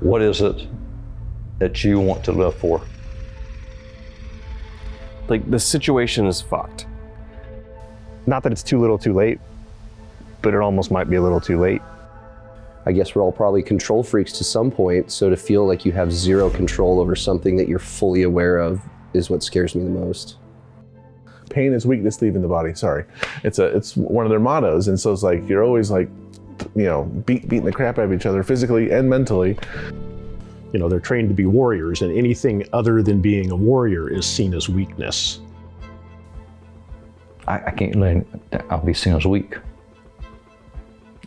What is it that you want to live for? Like, the situation is fucked. Not that it's too little too late, but it almost might be a little too late. I guess we're all probably control freaks to some point, so to feel like you have zero control over something that you're fully aware of is what scares me the most. Pain is weakness leaving the body, sorry. It's one of their mottos, and so it's like, you're always like, you know, beating the crap out of each other physically and mentally. You know, they're trained to be warriors, and anything other than being a warrior is seen as weakness. I can't let it, I'll be seen as weak.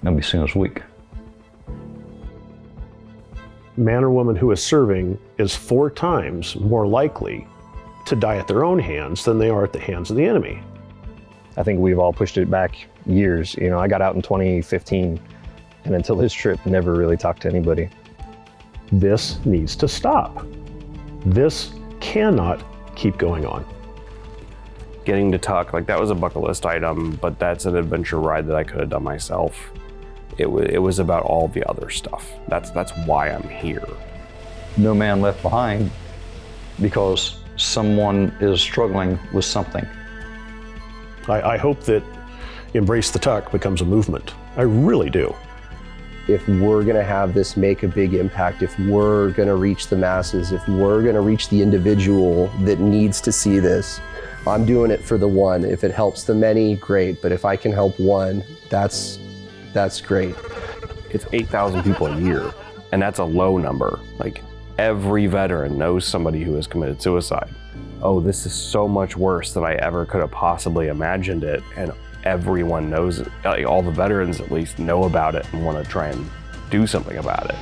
I'll be seen as weak. Man or woman who is serving is 4 times more likely to die at their own hands than they are at the hands of the enemy. I think we've all pushed it back years. You know, I got out in 2015, and until this trip, never really talked to anybody. This needs to stop. This cannot keep going on. Getting to Tuk, like, that was a bucket list item, but that's an adventure ride that I could have done myself. It was about all the other stuff. That's why I'm here. No man left behind because someone is struggling with something. I hope that Embrace the Tuk becomes a movement. I really do. If we're gonna have this make a big impact, if we're gonna reach the masses, if we're gonna reach the individual that needs to see this, I'm doing it for the one. If it helps the many, great. But if I can help one, that's great. It's 8,000 people a year, and that's a low number. Like, every veteran knows somebody who has committed suicide. Oh, this is so much worse than I ever could have possibly imagined it, and everyone knows it. Like, all the veterans at least know about it and want to try and do something about it.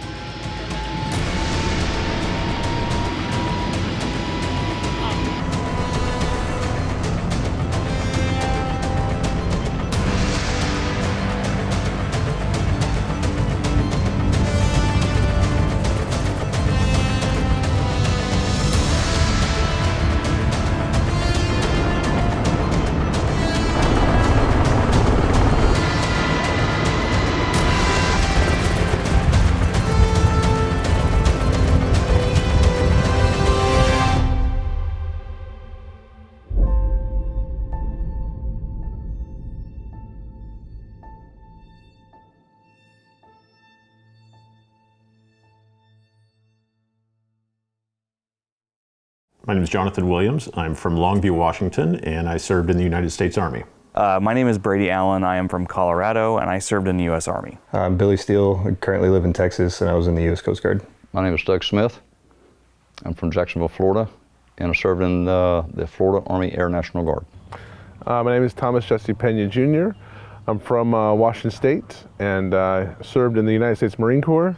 My name is Jonathan Williams. I'm from Longview, Washington, and I served in the United States Army. My name is Brady Allen. I am from Colorado, and I served in the U.S. Army. I'm Billy Steele. I currently live in Texas, and I was in the U.S. Coast Guard. My name is Doug Smith. I'm from Jacksonville, Florida, and I served in the Florida Army Air National Guard. My name is Thomas Jesse Pena Jr. I'm from Washington State, and served in the United States Marine Corps,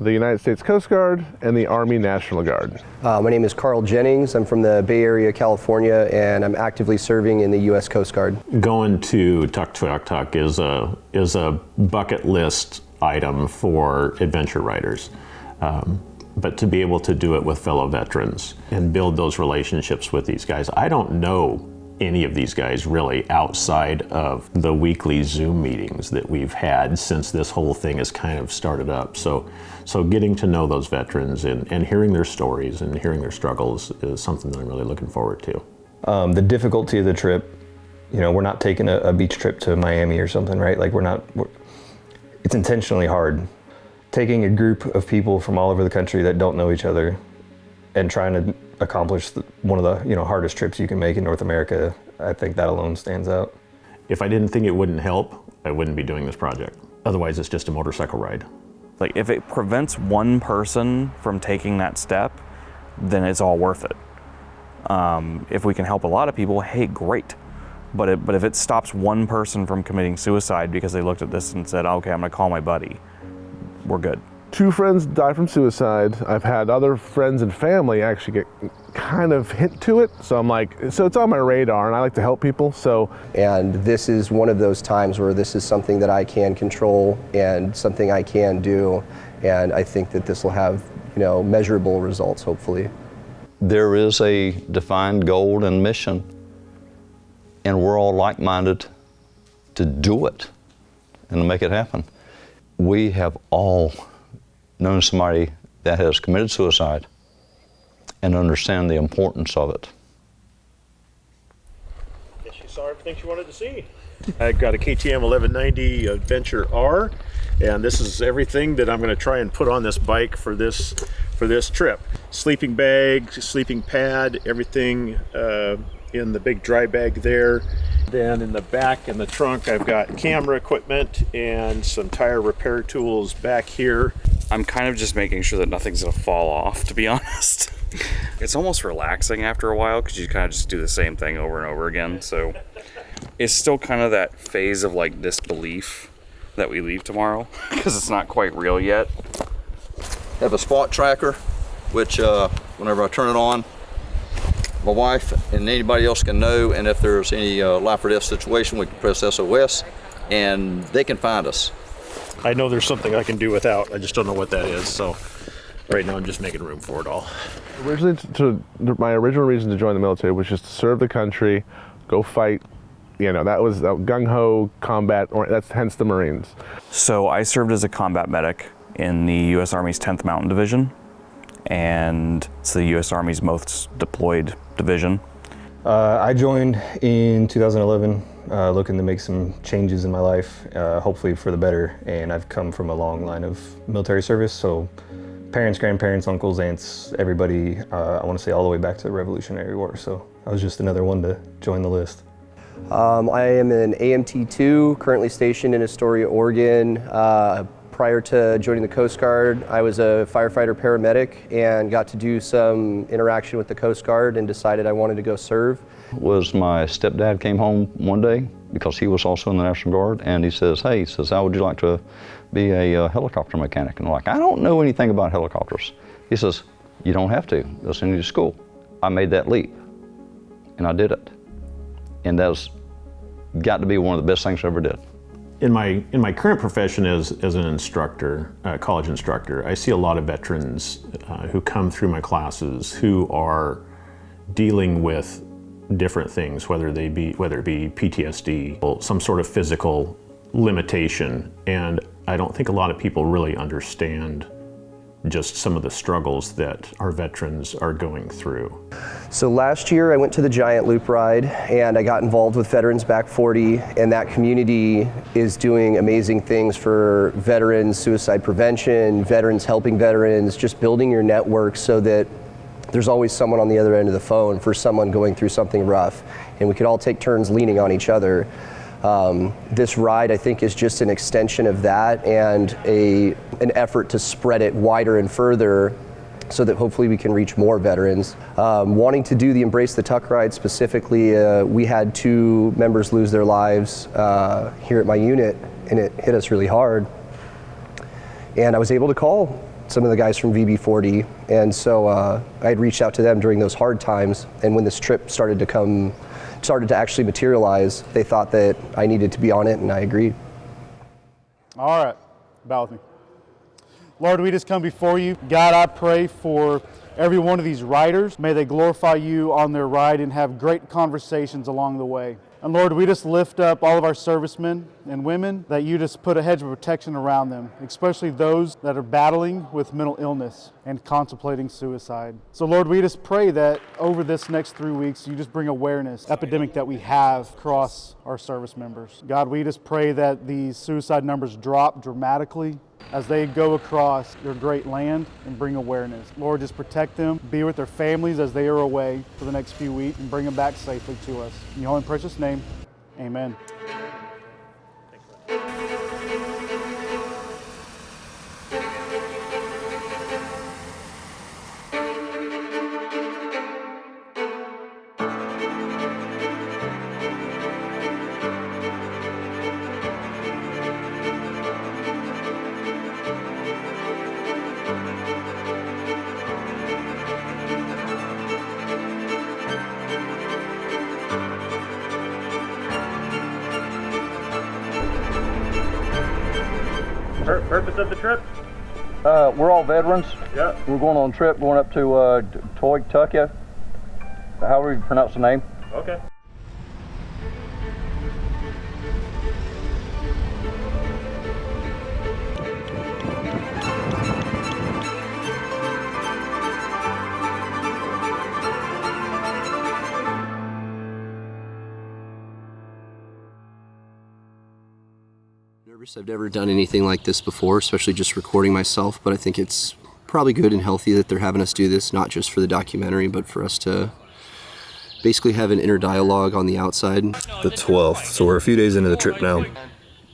the United States Coast Guard, and the Army National Guard. My name is Carl Jennings. I'm from the Bay Area, California, and I'm actively serving in the U.S. Coast Guard. Going to Tuktoyaktuk is a bucket list item for adventure riders. But to be able to do it with fellow veterans and build those relationships with these guys. I don't know any of these guys really outside of the weekly Zoom meetings that we've had since this whole thing has kind of started up. So getting to know those veterans and hearing their stories and hearing their struggles is something that I'm really looking forward to. The difficulty of the trip, you know, we're not taking a beach trip to Miami or something, right? Like it's intentionally hard. Taking a group of people from all over the country that don't know each other and trying to accomplish one of the hardest trips you can make in North America, I think that alone stands out. If I didn't think it wouldn't help, I wouldn't be doing this project. Otherwise, it's just a motorcycle ride. Like, if it prevents one person from taking that step, then it's all worth it. If we can help a lot of people, hey, great. But if it stops one person from committing suicide because they looked at this and said, okay, I'm gonna call my buddy, we're good. 2 friends died from suicide. I've had other friends and family actually get kind of hint to it. So I'm like, so it's on my radar, and I like to help people, so. And this is one of those times where this is something that I can control and something I can do. And I think that this will have, measurable results, hopefully. There is a defined goal and mission, and we're all like-minded to do it and to make it happen. We have all known somebody that has committed suicide and understand the importance of it. Guess you saw everything you wanted to see. I got a KTM 1190 Adventure R, and this is everything that I'm going to try and put on this bike for this trip. Sleeping bag, sleeping pad, everything in the big dry bag there. Then in the back in the trunk, I've got camera equipment and some tire repair tools back here. I'm kind of just making sure that nothing's gonna fall off, to be honest. It's almost relaxing after a while because you kind of just do the same thing over and over again. So it's still kind of that phase of like disbelief that we leave tomorrow because it's not quite real yet. I have a spot tracker, which whenever I turn it on, my wife and anybody else can know, and if there's any life or death situation, we can press SOS and they can find us. I know there's something I can do without, I just don't know what that is, so right now I'm just making room for it all. My original reason to join the military was just to serve the country, go fight. You know, that was gung-ho combat, or that's hence the Marines. So I served as a combat medic in the U.S. Army's 10th Mountain Division, and it's the U.S. Army's most deployed division. I joined in 2011, looking to make some changes in my life, hopefully for the better. And I've come from a long line of military service, so parents, grandparents, uncles, aunts, everybody, I want to say all the way back to the Revolutionary War. So I was just another one to join the list. I am an AMT-2, currently stationed in Astoria, Oregon. Prior to joining the Coast Guard, I was a firefighter paramedic and got to do some interaction with the Coast Guard and decided I wanted to go serve. Was my stepdad came home one day because he was also in the National Guard, and he says, hey, how would you like to be a helicopter mechanic? And I'm like, I don't know anything about helicopters. He says, you don't have to, they'll send you to school. I made that leap, and I did it. And that's got to be one of the best things I ever did. In my current profession as an instructor, college instructor, I see a lot of veterans who come through my classes who are dealing with different things, whether it be PTSD, or some sort of physical limitation, and I don't think a lot of people really understand just some of the struggles that our veterans are going through. So last year I went to the Giant Loop Ride and I got involved with Veterans Back 40, and that community is doing amazing things for veterans, suicide prevention, veterans helping veterans, just building your network so that there's always someone on the other end of the phone for someone going through something rough, and we could all take turns leaning on each other. This ride, I think, is just an extension of that and an effort to spread it wider and further so that hopefully we can reach more veterans. Wanting to do the Embrace the Tuck ride specifically, we had 2 members lose their lives here at my unit, and it hit us really hard. And I was able to call some of the guys from VB40, and so I had reached out to them during those hard times, and when this trip started to actually materialize, they thought that I needed to be on it, and I agreed. All right, bow with me. Lord, we just come before you. God, I pray for every one of these riders. May they glorify you on their ride and have great conversations along the way. And Lord, we just lift up all of our servicemen and women, that you just put a hedge of protection around them, especially those that are battling with mental illness and contemplating suicide. So Lord, we just pray that over this next 3 weeks, you just bring awareness, epidemic that we have across our service members. God, we just pray that these suicide numbers drop dramatically as they go across your great land and bring awareness. Lord, just protect them, be with their families as they are away for the next few weeks, and bring them back safely to us. In your holy and precious name, amen. Purpose of the trip? We're all veterans. Yeah. We're going on a trip, going up to Tuktoyaktuk, however you pronounce the name. Okay. Nervous. I've never done anything like this before, especially just recording myself, but I think it's probably good and healthy that they're having us do this, not just for the documentary, but for us to basically have an inner dialogue on the outside. The 12th, so we're a few days into the trip now.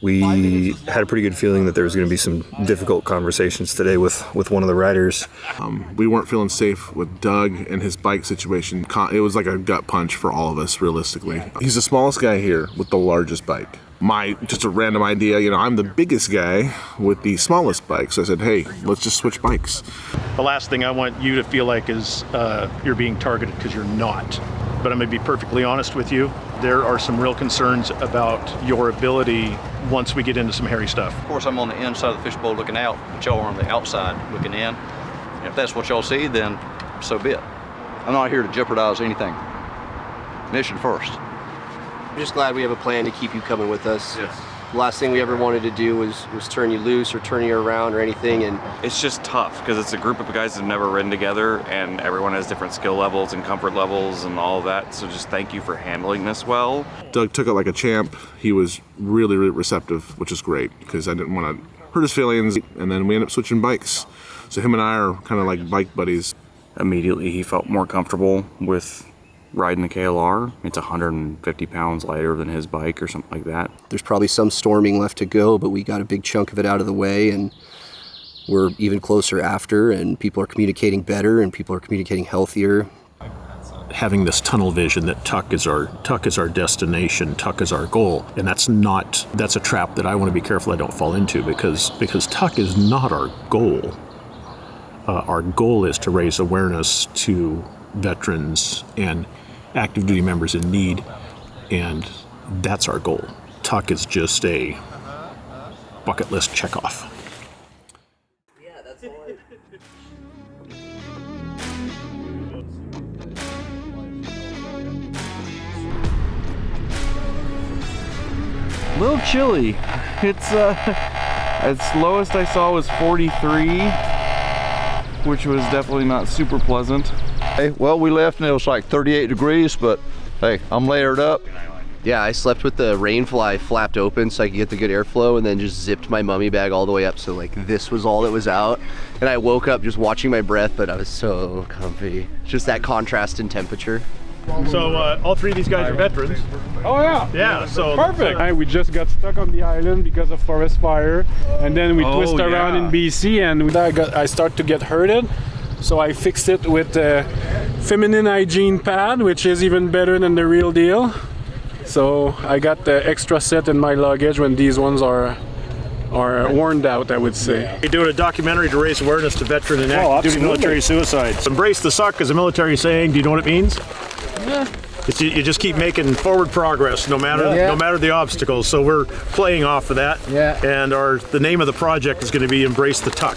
We had a pretty good feeling that there was going to be some difficult conversations today with one of the riders. We weren't feeling safe with Doug and his bike situation. It was like a gut punch for all of us, realistically. He's the smallest guy here with the largest bike. Just a random idea, I'm the biggest guy with the smallest bike. So I said, hey, let's just switch bikes. The last thing I want you to feel like is you're being targeted, because you're not. But I'm going to be perfectly honest with you. There are some real concerns about your ability once we get into some hairy stuff. Of course, I'm on the inside of the fishbowl looking out, but y'all are on the outside looking in. And if that's what y'all see, then so be it. I'm not here to jeopardize anything. Mission first. I'm just glad we have a plan to keep you coming with us. Yes. The last thing we ever wanted to do was turn you loose or turn you around or anything. And It's just tough because it's a group of guys that have never ridden together, and everyone has different skill levels and comfort levels and all of that. So just thank you for handling this well. Doug took it like a champ. He was really, really receptive, which is great, because I didn't want to hurt his feelings. And then we ended up switching bikes. So him and I are kind of like bike buddies. Immediately he felt more comfortable with riding the KLR. It's 150 pounds lighter than his bike or something like that. there's probably some storming left to go, but we got a big chunk of it out of the way, and we're even closer after, and people are communicating better and people are communicating healthier. Having this tunnel vision that Tuk is our destination, Tuk is our goal, and that's a trap that I want to be careful I don't fall into, because Tuk is not our goal. Our goal is to raise awareness to veterans and active duty members in need, and that's our goal. Tuk is just a bucket list checkoff. Yeah, that's all right. A little chilly. It's its lowest I saw was 43, which was definitely not super pleasant. Hey, well, we left and it was like 38 degrees, but hey, I'm layered up. Yeah, I slept with the rain fly flapped open so I could get the good airflow, and then just zipped my mummy bag all the way up, so like this was all that was out. And I woke up just watching my breath, but I was so comfy. Just that contrast in temperature. So all three of these guys are veterans. Oh yeah. Yeah, so Perfect. We just got stuck on the island because of forest fire, and then we twist around in BC, and I start to get hurted. So I fixed it with a feminine hygiene pad, which is even better than the real deal. So I got the extra set in my luggage when these ones are worn out, I would say. you're doing a documentary to raise awareness to veteran and active duty military suicides. Embrace the suck is a military saying. Do you know what it means? Yeah. You just keep making forward progress no matter the obstacles. So we're playing off of that. Yeah. And the name of the project is going to be Embrace the Tuk.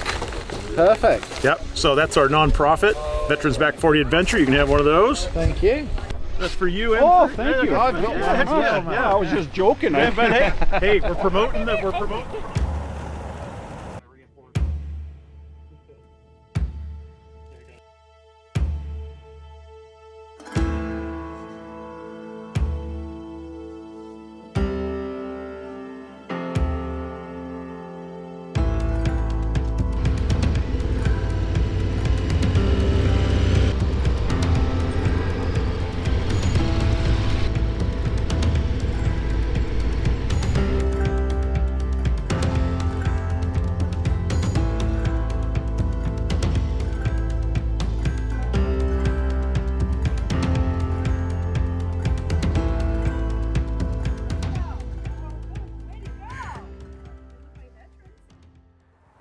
Perfect. Yep. So that's our nonprofit, Veterans Back 40 Adventure. You can have one of those. Thank you. That's for you. And Oh, for, thank you. Yeah. I was just joking. Yeah, but hey, we're promoting that. We're promoting.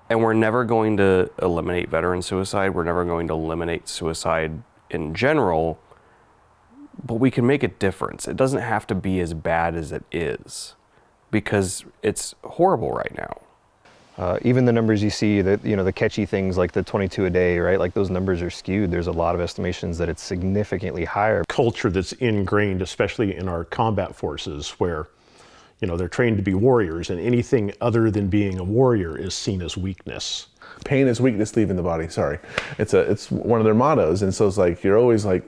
And we're never going to eliminate veteran suicide. We're never going to eliminate suicide in general, but we can make a difference. It doesn't have to be as bad as it is, because it's horrible right now. Even the numbers you see, the catchy things like the 22 a day, right? Like those numbers are skewed. There's a lot of estimations that it's significantly higher. Culture that's ingrained, especially in our combat forces, where they're trained to be warriors, and anything other than being a warrior is seen as weakness. Pain is weakness leaving the body. Sorry, it's one of their mottos, and so it's like you're always like,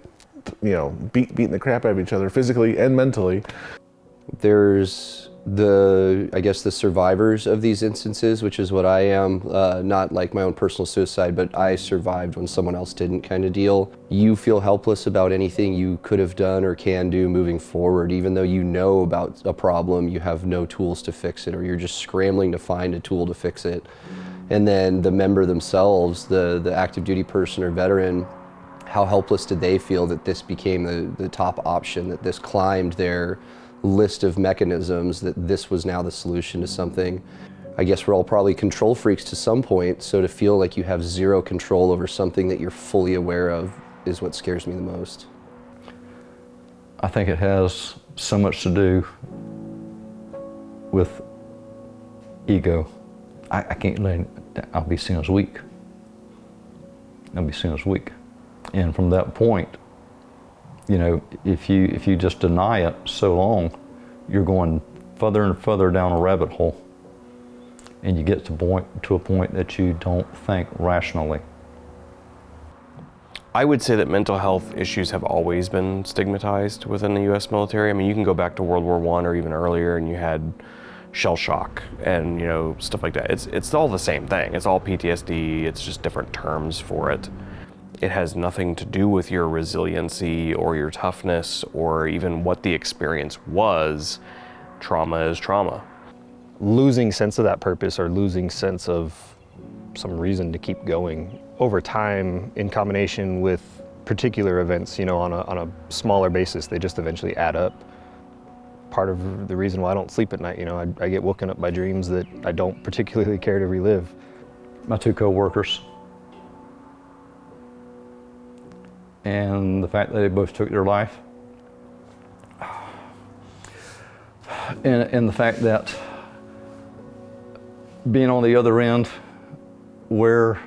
beating the crap out of each other physically and mentally. There's I guess the survivors of these instances, which is what I am, not like my own personal suicide, but I survived when someone else didn't kind of deal. You feel helpless about anything you could have done or can do moving forward, even though you know about a problem, you have no tools to fix it, or you're just scrambling to find a tool to fix it. And then the member themselves, the active duty person or veteran, how helpless did they feel that this became the top option, that this climbed their list of mechanisms, that this was now the solution to something. I guess we're all probably control freaks to some point, so to feel like you have zero control over something that you're fully aware of is what scares me the most. I think it has so much to do with ego. I can't let I'll be seen as weak. I'll be seen as weak. And from that point, you know, if you just deny it so long, you're going further and further down a rabbit hole, and you get to a point that you don't think rationally. I would say that mental health issues have always been stigmatized within the U.S. military. I mean, you can go back to World War I or even earlier, and you had shell shock and, you know, stuff like that. It's all the same thing. It's all PTSD. It's just different terms for it. It has nothing to do with your resiliency or your toughness or even what the experience was. Trauma is trauma. Losing sense of that purpose or losing sense of some reason to keep going over time in combination with particular events, you know, on a smaller basis, they just eventually add up. Part of the reason why I don't sleep at night, you know, I get woken up by dreams that I don't particularly care to relive. My two co-workers, and the fact that they both took their life, and the fact that being on the other end where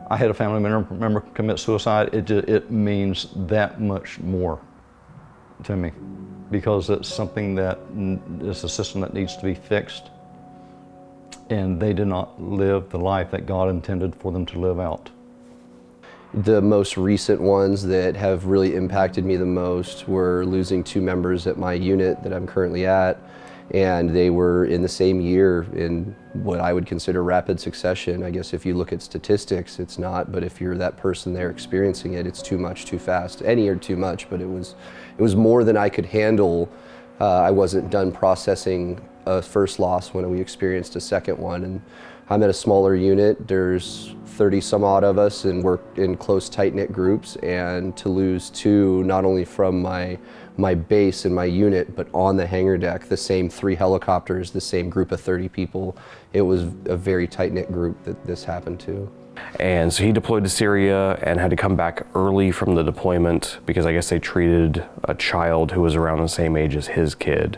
I had a family member commit suicide, it means that much more to me, because it's something that is a system that needs to be fixed, and they did not live the life that God intended for them to live out. The most recent ones that have really impacted me the most were losing two members at my unit that I'm currently at, and they were in the same year in what I would consider rapid succession. I guess if you look at statistics, it's not, but if you're that person there experiencing it, it's too much, too fast. Any are too much, but it was more than I could handle. I wasn't done processing a first loss when we experienced a second one, and I'm at a smaller unit. There's 30 some odd of us, and we're in close, tight-knit groups, and to lose two, not only from my base and my unit, but on the hangar deck, the same 3 helicopters, the same group of 30 people, it was a very tight-knit group that this happened to. And so he deployed to Syria and had to come back early from the deployment because I guess they treated a child who was around the same age as his kid,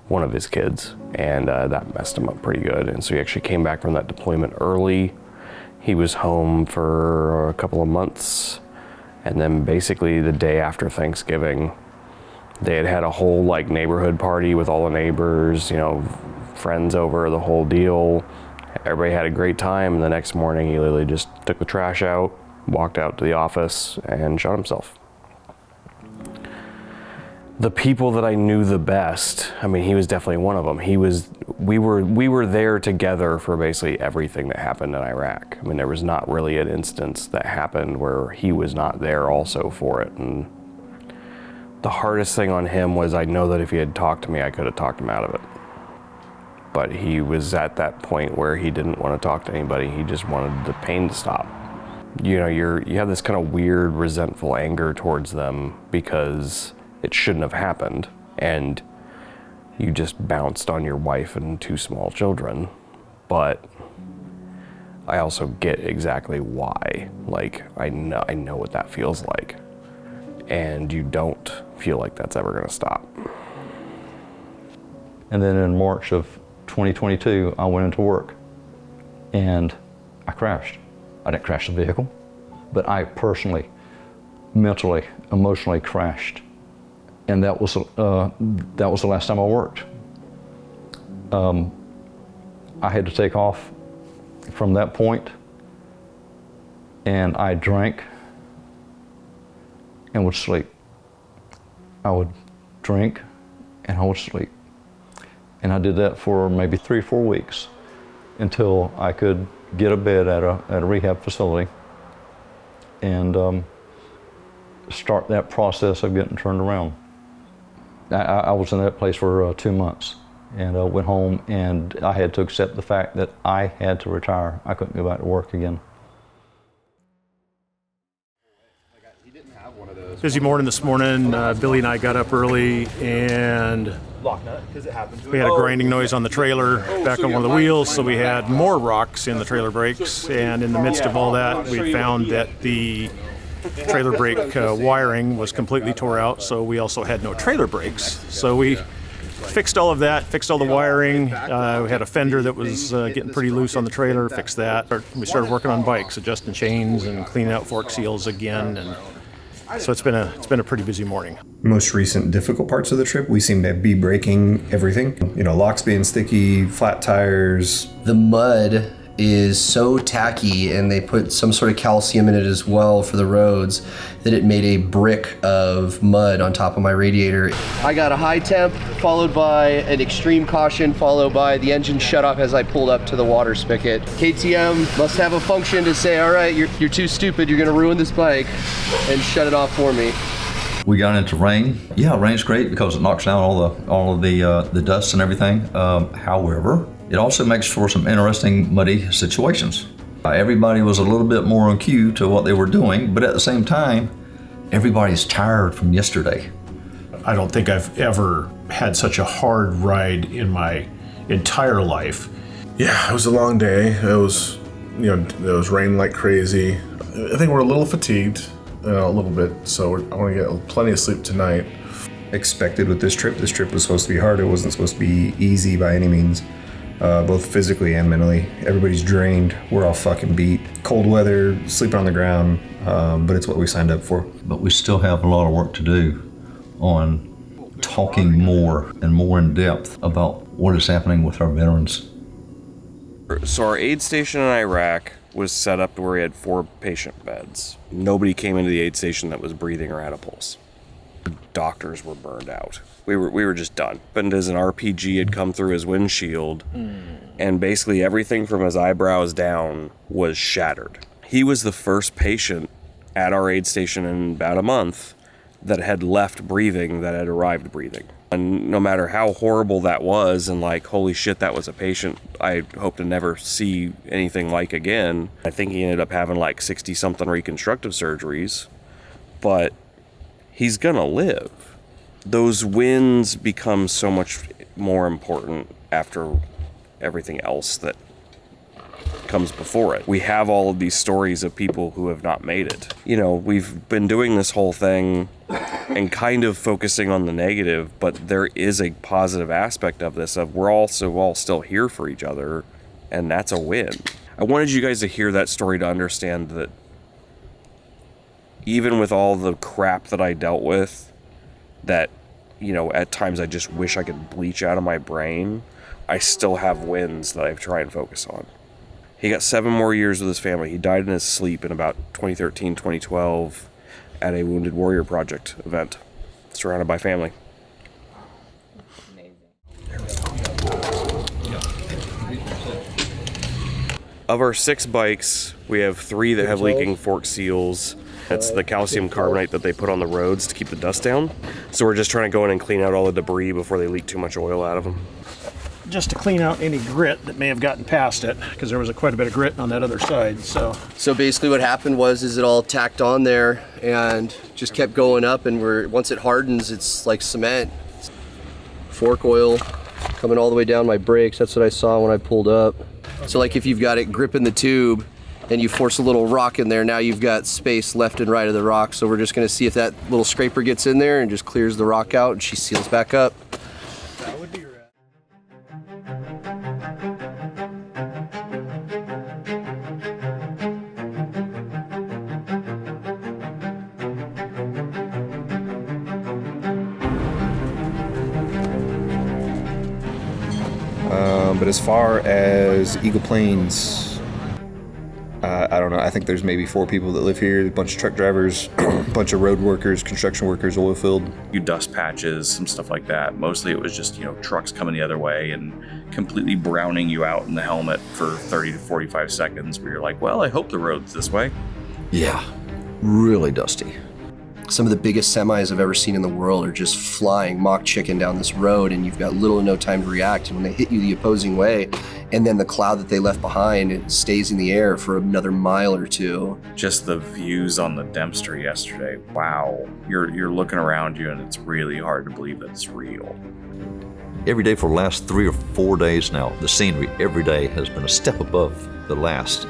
one of his kids, and that messed him up pretty good. And so he actually came back from that deployment early. He was home for a couple of months, and then basically the day after Thanksgiving, they had a whole like neighborhood party with all the neighbors, you know, friends over, the whole deal. Everybody had a great time, and the next morning he literally just took the trash out, walked out to the office, and shot himself. The people that I knew the best, I mean, he was definitely one of them. We were there together for basically everything that happened in Iraq. I mean, there was not really an instance that happened where he was not there also for it. And the hardest thing on him was I know that if he had talked to me, I could have talked him out of it. But he was at that point where he didn't want to talk to anybody. He just wanted the pain to stop. You know, you have this kind of weird, resentful anger towards them because it shouldn't have happened, and you just bounced on your wife and 2 small children. But I also get exactly why. Like, I know what that feels like, and you don't feel like that's ever gonna stop. And then in March of 2022, I went into work, and I crashed. I didn't crash the vehicle, but I personally, mentally, emotionally crashed. And that was the last time I worked. I had to take off from that point, and I drank and would sleep. I would drink and I would sleep. And I did that for maybe 3 or 4 weeks until I could get a bed at a rehab facility and start that process of getting turned around. I was in that place for 2 months and went home, and I had to accept the fact that I had to retire. I couldn't go back to work again. Busy morning this morning. Billy and I got up early and we had a grinding noise on the trailer back on one of the wheels, so we had more rocks in the trailer brakes, and in the midst of all that we found that the trailer brake wiring was completely tore out, so we also had no trailer brakes. So we fixed all of that, fixed all the wiring. We had a fender that was getting pretty loose on the trailer, fixed that. We started working on bikes, adjusting chains and cleaning out fork seals again, and so it's been a pretty busy morning. Most recent difficult parts of the trip, we seem to be breaking everything. You know, locks being sticky, flat tires. The mud is so tacky, and they put some sort of calcium in it as well for the roads, that it made a brick of mud on top of my radiator. I got a high temp, followed by an extreme caution, followed by the engine shut off as I pulled up to the water spigot. KTM must have a function to say, all right, you're too stupid, you're gonna ruin this bike, and shut it off for me. We got into rain. Yeah, rain's great because it knocks down all of the dust and everything. However, it also makes for some interesting muddy situations. Everybody was a little bit more on cue to what they were doing, but at the same time, everybody's tired from yesterday. I don't think I've ever had such a hard ride in my entire life. Yeah, it was a long day. It was raining like crazy. I think we're a little fatigued, a little bit, so I want to get plenty of sleep tonight. Expected with this trip. This trip was supposed to be hard. It wasn't supposed to be easy by any means. Both physically and mentally. Everybody's drained. We're all fucking beat. Cold weather, sleeping on the ground, but it's what we signed up for. But we still have a lot of work to do on talking more and more in depth about what is happening with our veterans. So our aid station in Iraq was set up to where we had 4 patient beds. Nobody came into the aid station that was breathing or had a pulse. Doctors were burned out. We were just done. But as an RPG had come through his windshield, and basically everything from his eyebrows down was shattered. He was the first patient at our aid station in about a month that had left breathing, that had arrived breathing. And no matter how horrible that was, and like, holy shit, that was a patient I hope to never see anything like again. I think he ended up having like 60-something reconstructive surgeries, but he's gonna live. Those wins become so much more important after everything else that comes before it. We have all of these stories of people who have not made it. You know, we've been doing this whole thing and kind of focusing on the negative, but there is a positive aspect of this, of we're also all still here for each other, and that's a win. I wanted you guys to hear that story to understand that even with all the crap that I dealt with, that, you know, at times I just wish I could bleach out of my brain, I still have wins that I try and focus on. He got 7 more years with his family. He died in his sleep in about 2013, 2012 at a Wounded Warrior Project event, surrounded by family. Of our 6 bikes, we have 3 that have leaking fork seals. That's the calcium carbonate that they put on the roads to keep the dust down. So we're just trying to go in and clean out all the debris before they leak too much oil out of them. Just to clean out any grit that may have gotten past it, because there was quite a bit of grit on that other side. So basically what happened was it all tacked on there and just kept going up, and once it hardens, it's like cement. Fork oil coming all the way down my brakes. That's what I saw when I pulled up. So like if you've got it gripping the tube and you force a little rock in there, now you've got space left and right of the rock. So we're just gonna see if that little scraper gets in there and just clears the rock out, and she seals back up. that would be rad. But as far as Eagle Plains, I don't know. I think there's maybe 4 people that live here, a bunch of truck drivers, a bunch of road workers, construction workers, oil field. You dust patches, some stuff like that. Mostly it was just, trucks coming the other way and completely browning you out in the helmet for 30 to 45 seconds where you're like, well, I hope the road's this way. Yeah, really dusty. Some of the biggest semis I've ever seen in the world are just flying mock chicken down this road, and you've got little to no time to react. And when they hit you the opposing way, and then the cloud that they left behind, it stays in the air for another mile or two. Just the views on the Dempster yesterday. Wow. You're looking around you and it's really hard to believe that it's real. Every day for the last 3 or 4 days now, the scenery every day has been a step above the last.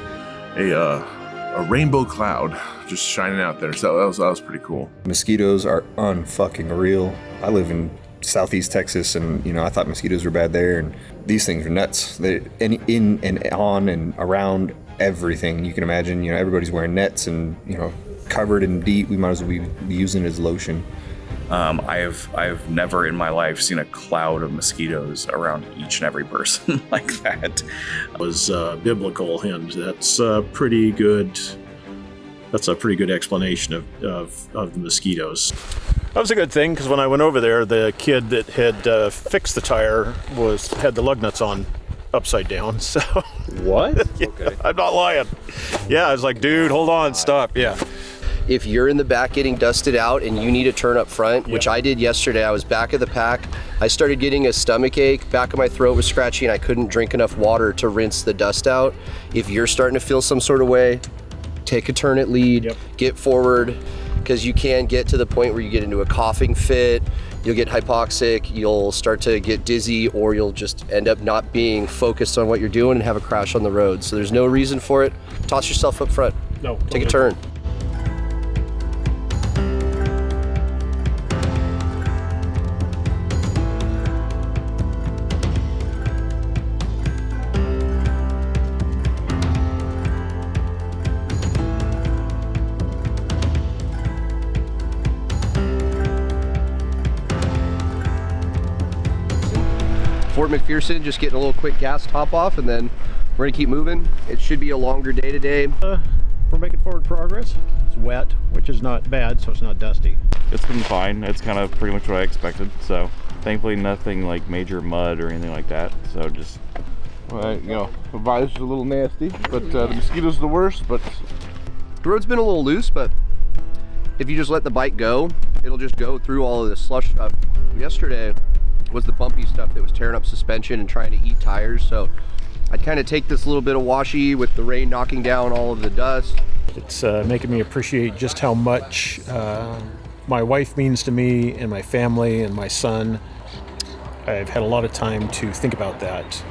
A rainbow cloud just shining out there. So that was pretty cool. Mosquitoes are unfucking real. I live in southeast Texas, and I thought mosquitoes were bad there, and these things are nuts. They're in and on and around everything you can imagine. Everybody's wearing nets and covered in DEET. We might as well be using it as lotion. I've never in my life seen a cloud of mosquitoes around each and every person like that. It was biblical, and that's pretty good. That's a pretty good explanation of the mosquitoes. That was a good thing, because when I went over there, the kid that had fixed the tire had the lug nuts on upside down. So What? Yeah, okay. I'm not lying. Yeah, I was like, dude, hold on, stop. Yeah. If you're in the back getting dusted out and you need to turn up front, which I did yesterday, I was back of the pack. I started getting a stomach ache, back of my throat was scratchy, and I couldn't drink enough water to rinse the dust out. If you're starting to feel some sort of way, take a turn at lead, get forward, because you can get to the point where you get into a coughing fit, you'll get hypoxic, you'll start to get dizzy, or you'll just end up not being focused on what you're doing and have a crash on the road. So there's no reason for it. Toss yourself up front. No. Take a turn. Fort McPherson, just getting a little quick gas top off, and then we're gonna keep moving. It should be a longer day today. We're making forward progress. It's wet, which is not bad, so it's not dusty. It's been fine. It's kind of pretty much what I expected. So thankfully nothing like major mud or anything like that. So just, the vibe's a little nasty, but the mosquitoes are the worst. But the road's been a little loose, but if you just let the bike go, it'll just go through all of this slush stuff. Yesterday was the bumpy stuff that was tearing up suspension and trying to eat tires. So I'd kind of take this little bit of washy with the rain knocking down all of the dust. It's making me appreciate just how much my wife means to me and my family and my son. I've had a lot of time to think about that.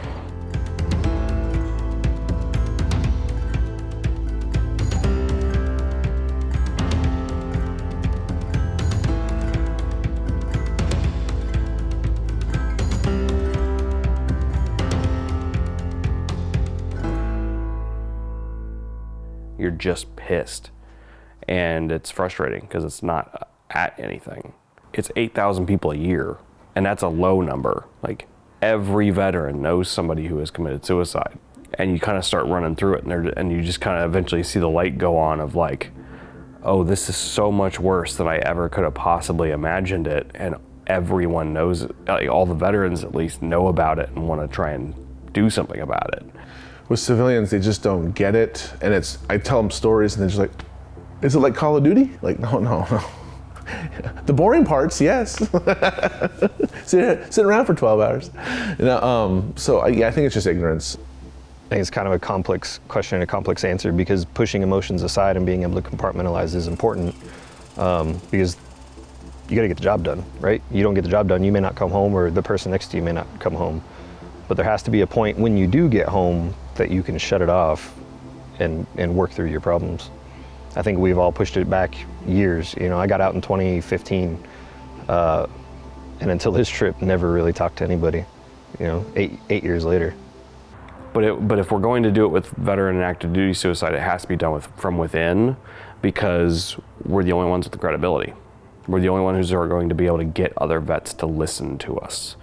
You're just pissed, and it's frustrating because it's not at anything. It's 8,000 people a year, and that's a low number. Like, every veteran knows somebody who has committed suicide, and you kind of start running through it, and you just kind of eventually see the light go on of like, oh, this is so much worse than I ever could have possibly imagined it, and everyone knows it. Like, all the veterans at least know about it and want to try and do something about it. with civilians, they just don't get it. And I tell them stories and they're just like, is it like Call of Duty? Like, no. The boring parts, yes. Sitting around for 12 hours. So I think it's just ignorance. I think it's kind of a complex question and a complex answer, because pushing emotions aside and being able to compartmentalize is important, because you got to get the job done, right? You don't get the job done, you may not come home, or the person next to you may not come home. But there has to be a point when you do get home that you can shut it off and work through your problems. I think we've all pushed it back years. I got out in 2015, and until this trip, never really talked to anybody, 8 years later. But if we're going to do it with veteran and active duty suicide, it has to be done from within, because we're the only ones with the credibility. We're the only ones who are going to be able to get other vets to listen to us,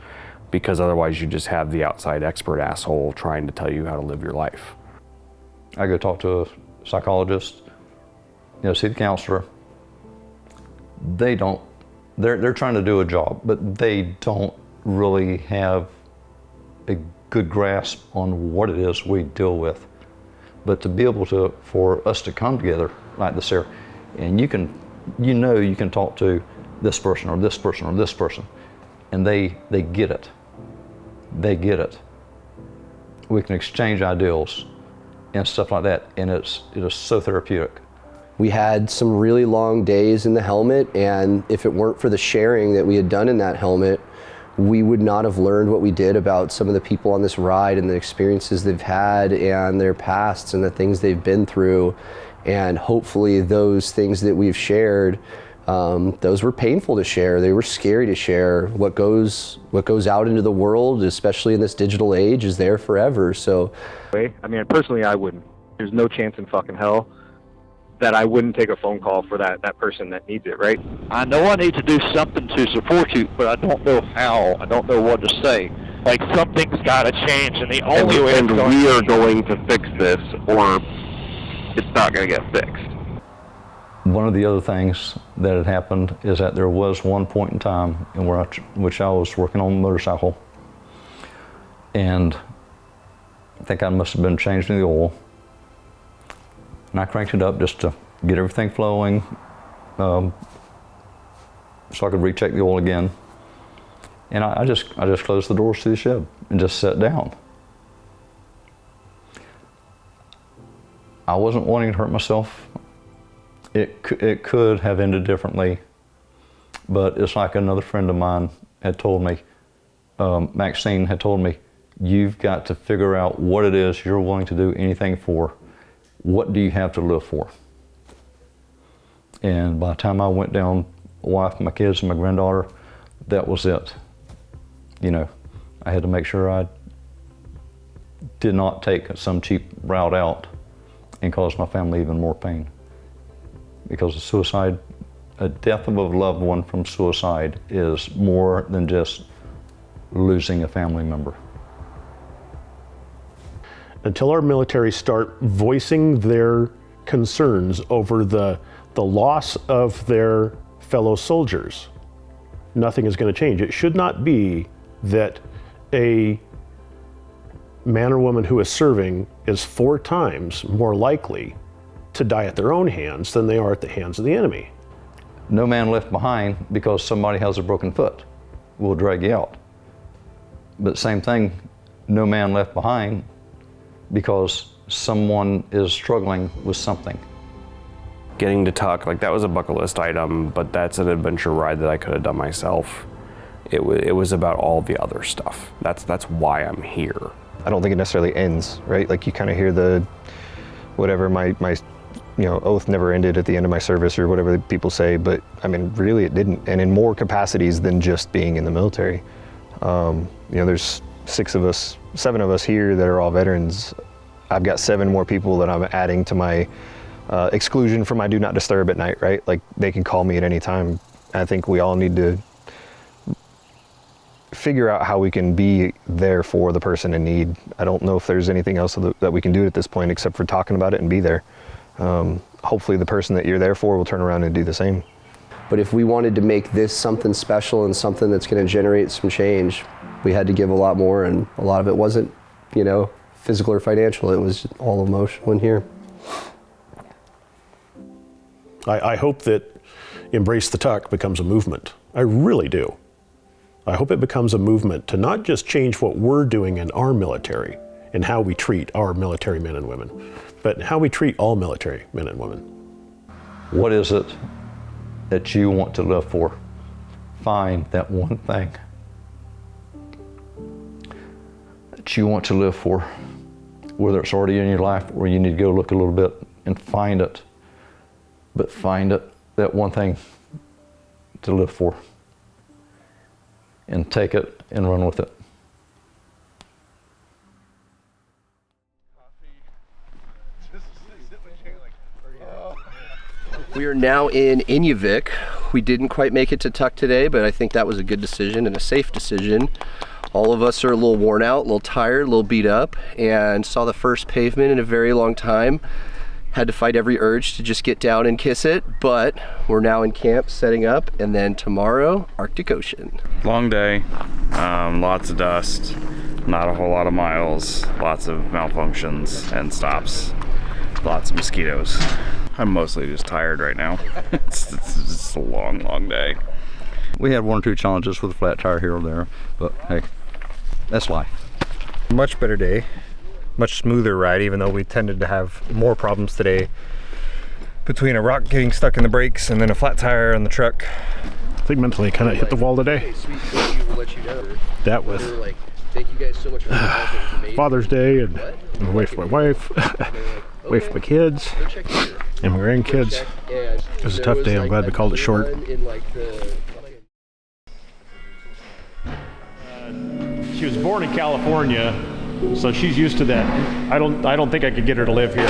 because otherwise you just have the outside expert asshole trying to tell you how to live your life. I go talk to psychologist, see the counselor. They're trying to do a job, but they don't really have a good grasp on what it is we deal with. But to be able for us to come together like this here, and you can talk to this person or this person or this person, and they get it. They get it. We can exchange ideals and stuff like that, and it is so therapeutic. We had some really long days in the helmet, and if it weren't for the sharing that we had done in that helmet, we would not have learned what we did about some of the people on this ride and the experiences they've had and their pasts and the things they've been through. And hopefully those things that we've shared, those were painful to share. They were scary to share. What goes out into the world, especially in this digital age, is there forever. So, I mean, personally, I wouldn't. There's no chance in fucking hell that I wouldn't take a phone call for that person that needs it, right? I know I need to do something to support you, but I don't know how. I don't know what to say. Like, something's got to change, and the only way and we are going to fix this, or it's not going to get fixed. One of the other things that had happened is that there was one point in time in which I was working on a motorcycle, and I think I must have been changing the oil. And I cranked it up just to get everything flowing, so I could recheck the oil again. And I just closed the doors to the shed and just sat down. I wasn't wanting to hurt myself. It could have ended differently, but it's like another friend of mine had told me, Maxine had told me, you've got to figure out what it is you're willing to do anything for. What do you have to live for? And by the time I went down, wife, my kids, and my granddaughter, that was it. I had to make sure I did not take some cheap route out and cause my family even more pain. Because a death of a loved one from suicide is more than just losing a family member. Until our military start voicing their concerns over the loss of their fellow soldiers, nothing is going to change. It should not be that a man or woman who is serving is 4 times more likely to die at their own hands than they are at the hands of the enemy. No man left behind because somebody has a broken foot will drag you out. But same thing, no man left behind because someone is struggling with something. Getting to Tuk, like, that was a bucket list item, but that's an adventure ride that I could have done myself. It was about all the other stuff. That's why I'm here. I don't think it necessarily ends, right? Like, you kind of hear the, whatever, my oath never ended at the end of my service or whatever people say, but I mean, really it didn't. And in more capacities than just being in the military. There's 7 of us here that are all veterans. I've got 7 more people that I'm adding to my exclusion from my do not disturb at night, right? Like, they can call me at any time. I think we all need to figure out how we can be there for the person in need. I don't know if there's anything else that we can do at this point except for talking about it and be there. Hopefully the person that you're there for will turn around and do the same. But if we wanted to make this something special and something that's going to generate some change, we had to give a lot more, and a lot of it wasn't, physical or financial. It was all emotional in here. I hope that Embrace the Tuk becomes a movement. I really do. I hope it becomes a movement to not just change what we're doing in our military and how we treat our military men and women, but how we treat all military men and women. What is it that you want to live for? Find that one thing that you want to live for, whether it's already in your life or you need to go look a little bit and find it. But find it, that one thing to live for, and take it and run with it. We are now in Inuvik. We didn't quite make it to Tuk today, but I think that was a good decision and a safe decision. All of us are a little worn out, a little tired, a little beat up, and saw the first pavement in a very long time. Had to fight every urge to just get down and kiss it, but we're now in camp setting up, and then tomorrow, Arctic Ocean. Long day, lots of dust, not a whole lot of miles, lots of malfunctions and stops, lots of mosquitoes. I'm mostly just tired right now. It's just a long, long day. We had 1 or 2 challenges with a flat tire here or there, but hey, that's life. Much better day, much smoother ride, even though we tended to have more problems today between a rock getting stuck in the brakes and then a flat tire on the truck. I think mentally kind of hit the wall today. That with thank you guys so much for the help. It was amazing. Father's Day and I'm away from my wife, away from my kids and my grandkids. It was a tough day. I'm glad we called it short. She was born in California, so she's used to that. I don't think I could get her to live here.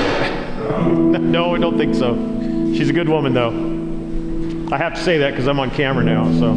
No, I don't think so. She's a good woman, though. I have to say that because I'm on camera now, so.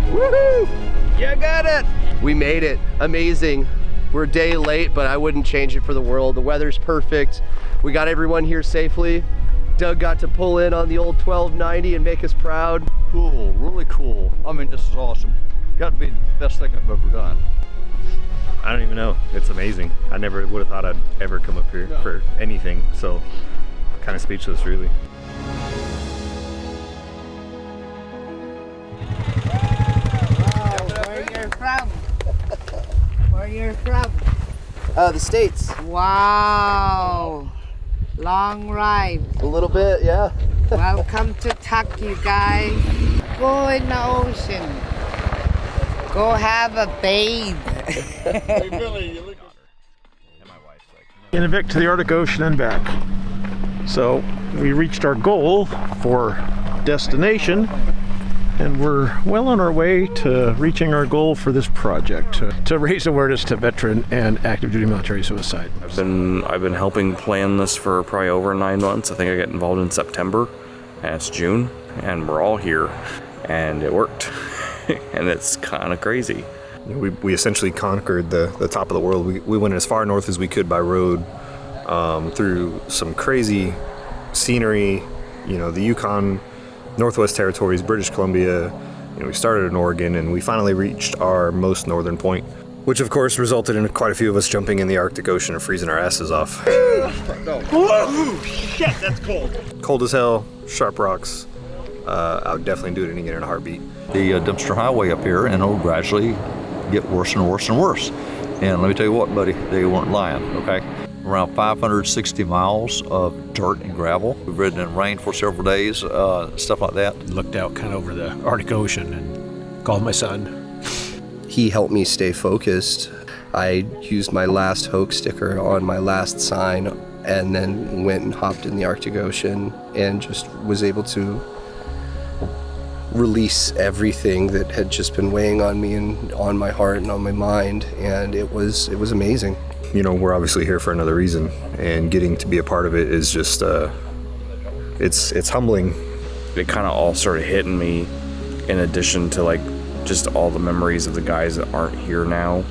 Woohoo! You got it! We made it. Amazing. We're a day late, but I wouldn't change it for the world. The weather's perfect. We got everyone here safely. Doug got to pull in on the old 1290 and make us proud. Cool, really cool. I mean, this is awesome. Got to be the best thing I've ever done. I don't even know. It's amazing. I never would have thought I'd ever come up here for anything, so kind of speechless, really. Where you're from? The States. Wow. Long ride. A little bit, yeah. Welcome to Tuk, you guys. Go in the ocean. Go have a bathe. Hey, Billy, you look. Innovic to the Arctic Ocean and back. So we reached our goal for destination, and we're well on our way to reaching our goal for this project, to raise awareness to veteran and active duty military suicide. I've been helping plan this for probably over 9 months. I think I got involved in September, and it's June, and we're all here, and it worked. And it's kind of crazy. We essentially conquered the top of the world. We went as far north as we could by road, through some crazy scenery, the Yukon, Northwest Territories, British Columbia. We started in Oregon, and we finally reached our most northern point, which of course resulted in quite a few of us jumping in the Arctic Ocean and freezing our asses off. Whoa! Shit, that's cold. Cold as hell, sharp rocks. I would definitely do it again in a heartbeat. The Dempster Highway up here, and it'll gradually get worse and worse and worse. And let me tell you what, buddy, they weren't lying, okay? Around 560 miles of dirt and gravel. We've ridden in rain for several days, stuff like that. Looked out kind of over the Arctic Ocean and called my son. He helped me stay focused. I used my last Hoke sticker on my last sign, and then went and hopped in the Arctic Ocean and just was able to release everything that had just been weighing on me and on my heart and on my mind, and it was amazing. We're obviously here for another reason, and getting to be a part of it is just it's humbling. It kind of all started hitting me, in addition to just all the memories of the guys that aren't here now,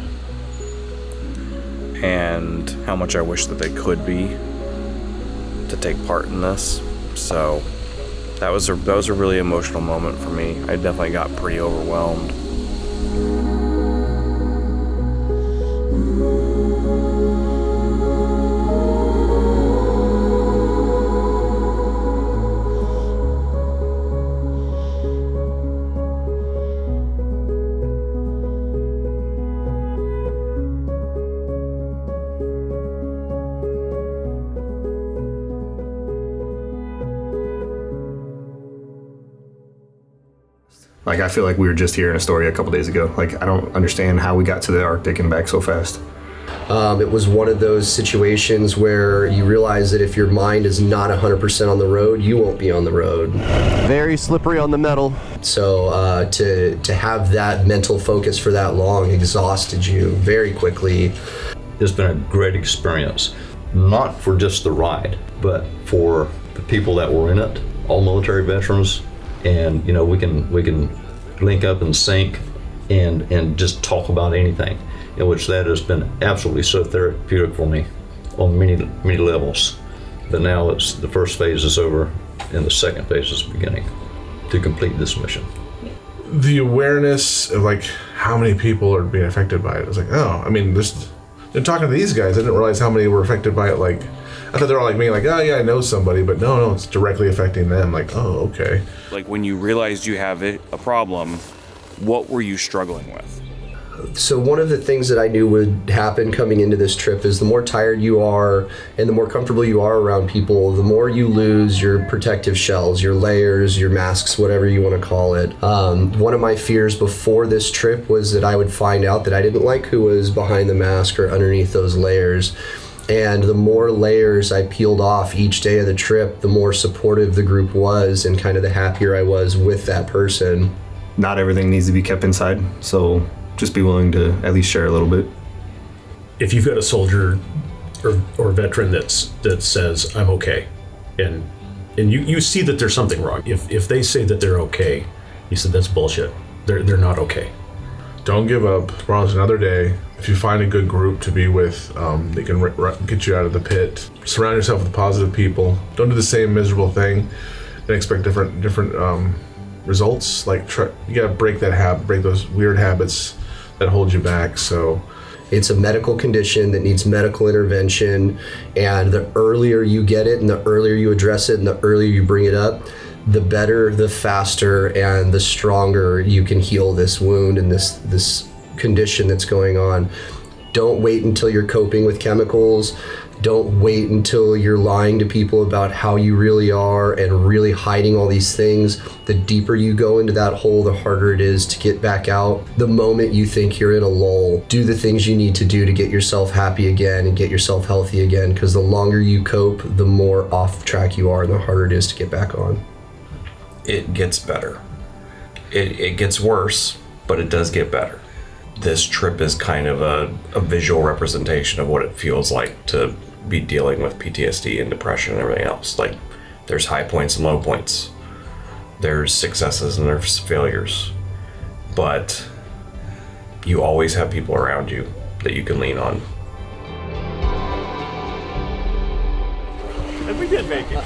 and how much I wish that they could be to take part in this. So that was a really emotional moment for me. I definitely got pretty overwhelmed. I feel like we were just here in Astoria a couple days ago. I don't understand how we got to the Arctic and back so fast. It was one of those situations where you realize that if your mind is not 100% on the road, you won't be on the road. Very slippery on the metal. So to have that mental focus for that long exhausted you very quickly. It's been a great experience, not for just the ride, but for the people that were in it, all military veterans, and we can link up and sync and just talk about anything, in which that has been absolutely so therapeutic for me on many levels. But now the first phase is over and the second phase is beginning to complete this mission. The awareness of like how many people are being affected by it. It's like, oh, I mean, they're talking to these guys. I didn't realize how many were affected by it. Like, I thought they were all like me, like, oh yeah, I know somebody, but no, it's directly affecting them. Like, oh, okay. Like when you realized you have a problem, what were you struggling with? So one of the things that I knew would happen coming into this trip is the more tired you are and the more comfortable you are around people, the more you lose your protective shells, your layers, your masks, whatever you want to call it. One of my fears before this trip was that I would find out that I didn't like who was behind the mask or underneath those layers. And the more layers I peeled off each day of the trip, the more supportive the group was and kind of the happier I was with that person. Not everything needs to be kept inside, so just be willing to at least share a little bit. If you've got a soldier or veteran that says, I'm okay, and you see that there's something wrong, if they say that they're okay, you said that's bullshit. They're not okay. Don't give up. Tomorrow's another day. If you find a good group to be with, they can get you out of the pit. Surround yourself with positive people. Don't do the same miserable thing and expect different results. Like you gotta break those weird habits that hold you back. So it's a medical condition that needs medical intervention, and the earlier you get it and the earlier you address it and the earlier you bring it up, the better, the faster, and the stronger you can heal this wound and this condition that's going on. Don't wait until you're coping with chemicals. Don't wait until you're lying to people about how you really are and really hiding all these things. The deeper you go into that hole, the harder it is to get back out. The moment you think you're in a lull, do the things you need to do to get yourself happy again and get yourself healthy again, because the longer you cope, the more off track you are and the harder it is to get back on. It gets better. It gets worse, but it does get better. This trip is kind of a visual representation of what it feels like to be dealing with PTSD and depression and everything else. Like, there's high points and low points. There's successes and there's failures. But you always have people around you that you can lean on. And we did make it.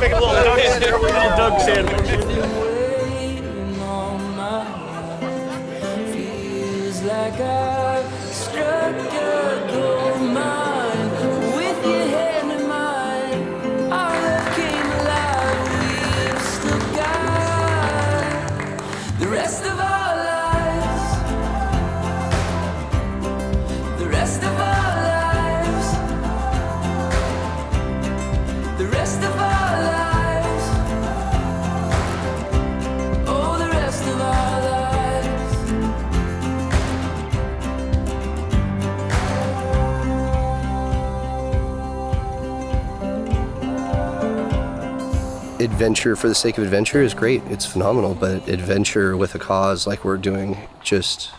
Make a little Doug sandwich. Like I struck a gold mine with your hand in mine. Our love came alive. We've still got the rest of our lives. The rest of our lives. The rest of our lives. Oh, the rest of our lives. Adventure for the sake of adventure is great. It's phenomenal, but adventure with a cause like we're doing just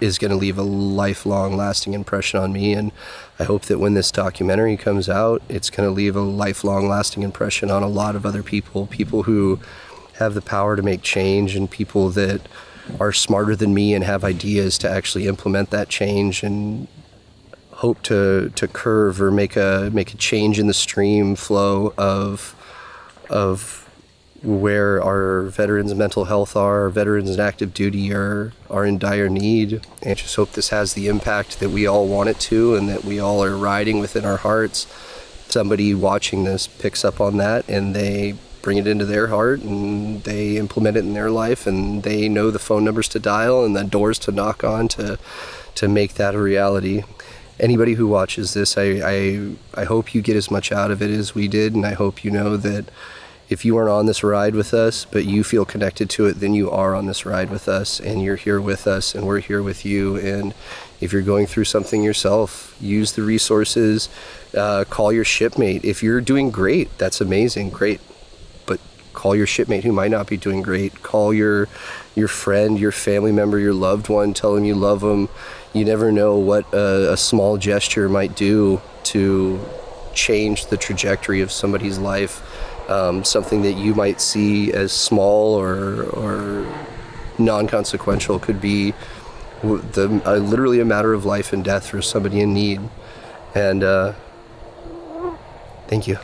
is going to leave a lifelong lasting impression on me, and I hope that when this documentary comes out, it's going to leave a lifelong lasting impression on a lot of other people who have the power to make change, and people that are smarter than me and have ideas to actually implement that change and hope to curve or make a change in the stream flow of where our veterans' mental health are, our veterans in active duty are in dire need. And I just hope this has the impact that we all want it to and that we all are riding within our hearts. Somebody watching this picks up on that and they bring it into their heart and they implement it in their life, and they know the phone numbers to dial and the doors to knock on to make that a reality. Anybody who watches this, I hope you get as much out of it as we did, and I hope you know that If you aren't on this ride with us, but you feel connected to it, then you are on this ride with us, and you're here with us, and we're here with you. And if you're going through something yourself, use the resources, call your shipmate. If you're doing great, that's amazing, great. But call your shipmate who might not be doing great. Call your friend, your family member, your loved one, tell them you love them. You never know what a small gesture might do to change the trajectory of somebody's life. Something that you might see as small or non-consequential could be literally a matter of life and death for somebody in need. And thank you.